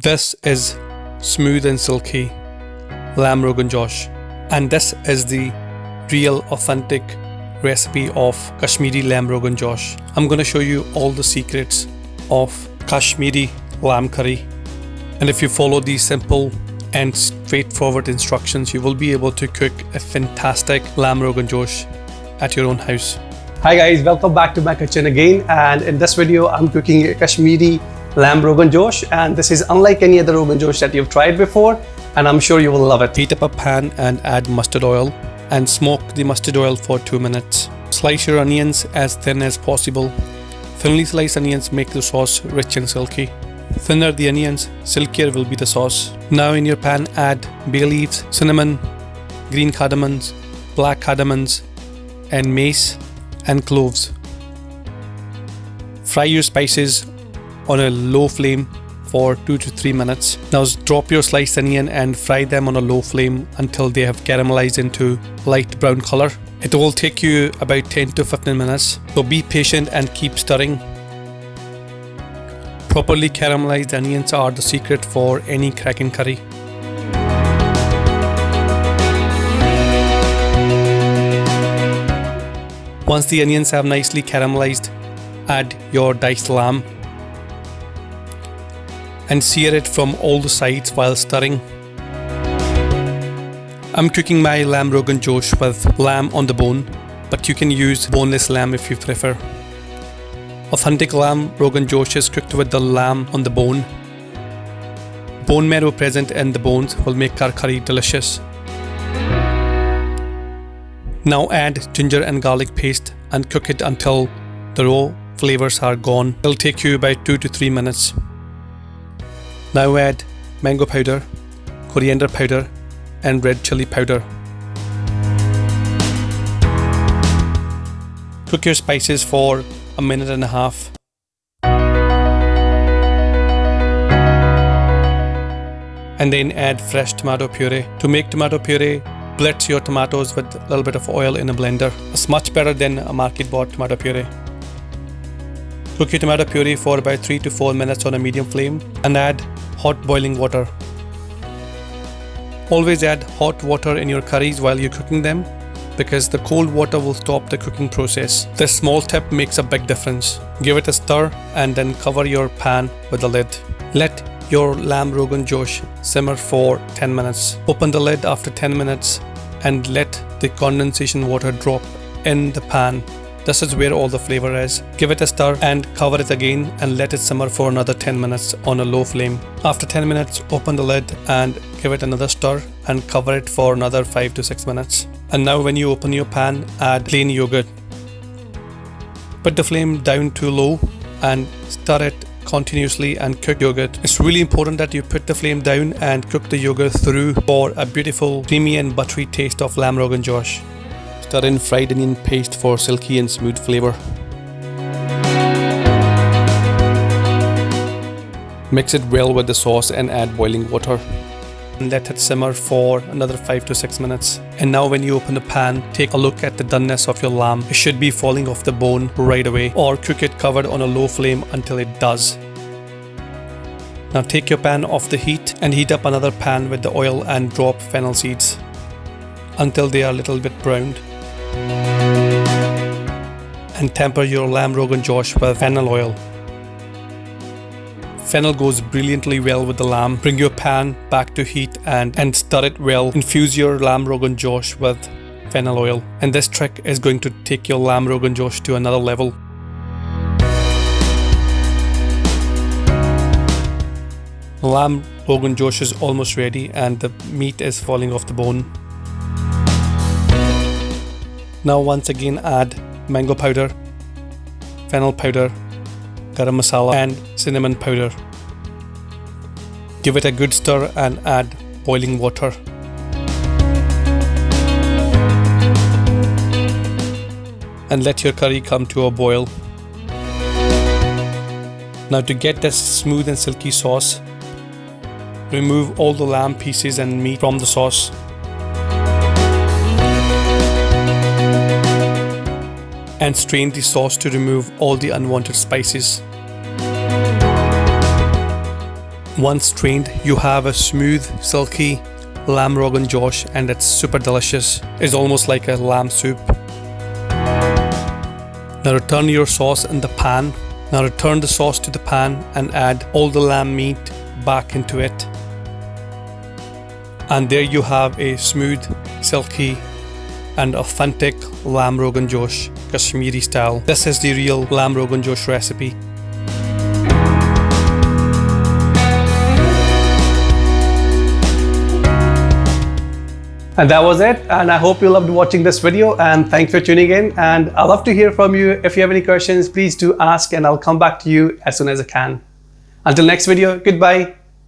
This is smooth and silky lamb Rogan Josh, and this is the real authentic recipe of Kashmiri lamb Rogan Josh. I'm going to show you all the secrets of Kashmiri lamb curry, and if you follow these simple and straightforward instructions, you will be able to cook a fantastic lamb Rogan Josh at your own house. Hi guys, welcome back to my kitchen again, and in this video I'm cooking a Kashmiri lamb Rogan Josh, and this is unlike any other Rogan Josh that you've tried before, and I'm sure you will love it. Heat up a pan and add mustard oil and smoke the mustard oil for 2 minutes. Slice your onions as thin as possible. Thinly sliced onions make the sauce rich and silky. Thinner the onions, silkier will be the sauce. Now in your pan add bay leaves, cinnamon, green cardamoms, black cardamoms, and mace and cloves. Fry your spices on a low flame for 2 to 3 minutes. Now drop your sliced onion and fry them on a low flame until they have caramelized into light brown color. It will take you about 10 to 15 minutes, so be patient and keep stirring. Properly caramelized onions are the secret for any cracking curry. Once the onions have nicely caramelized, add your diced lamb and sear it from all the sides while stirring. I'm cooking my lamb Rogan Josh with lamb on the bone, but you can use boneless lamb if you prefer. Authentic lamb Rogan Josh is cooked with the lamb on the bone. Bone marrow present in the bones will make our curry delicious. Now add ginger and garlic paste and cook it until the raw flavors are gone. It'll take you about 2 to 3 minutes. Now add mango powder, coriander powder, and red chili powder. Cook your spices for 1.5 minutes. And then add fresh tomato puree. To make tomato puree, blitz your tomatoes with a little bit of oil in a blender. It's much better than a market-bought tomato puree. Cook your tomato puree for about 3 to 4 minutes on a medium flame and add hot boiling water. Always add hot water in your curries while you're cooking them, because the cold water will stop the cooking process. This small tip makes a big difference. Give it a stir and then cover your pan with the lid. Let your lamb Rogan Josh simmer for 10 minutes. Open the lid after 10 minutes and let the condensation water drop in the pan. This is where all the flavor is. Give it a stir and cover it again and let it simmer for another 10 minutes on a low flame. After 10 minutes, open the lid and give it another stir and cover it for another 5 to 6 minutes. And now when you open your pan, add plain yogurt. Put the flame down to low and stir it continuously and cook yogurt. It's really important that you put the flame down and cook the yogurt through for a beautiful creamy and buttery taste of lamb Rogan Josh. Stir in fried onion paste for silky and smooth flavor. Mix it well with the sauce and add boiling water. And let it simmer for another 5 to 6 minutes. And now when you open the pan, take a look at the doneness of your lamb. It should be falling off the bone right away, or cook it covered on a low flame until it does. Now take your pan off the heat and heat up another pan with the oil and drop fennel seeds until they are a little bit browned. And temper your lamb Rogan Josh with fennel oil. Fennel goes brilliantly well with the lamb. Bring your pan back to heat and stir it well. Infuse your lamb Rogan Josh with fennel oil. And this trick is going to take your lamb Rogan Josh to another level. The lamb Rogan Josh is almost ready and the meat is falling off the bone. Now once again add mango powder, fennel powder, garam masala and cinnamon powder. Give it a good stir and add boiling water. And let your curry come to a boil. Now to get this smooth and silky sauce, remove all the lamb pieces and meat from the sauce. And strain the sauce to remove all the unwanted spices. Once strained, you have a smooth, silky lamb Rogan Josh, and it's super delicious. It's almost like a lamb soup. Now return your sauce in the pan. Now return the sauce to the pan and add all the lamb meat back into it. And there you have a smooth, silky and authentic lamb Rogan Josh, Kashmiri style. This is the real lamb Rogan Josh recipe. And that was it, and I hope you loved watching this video, and thanks for tuning in. And I'd love to hear from you. If you have any questions, please do ask and I'll come back to you as soon as I can. Until next video, goodbye.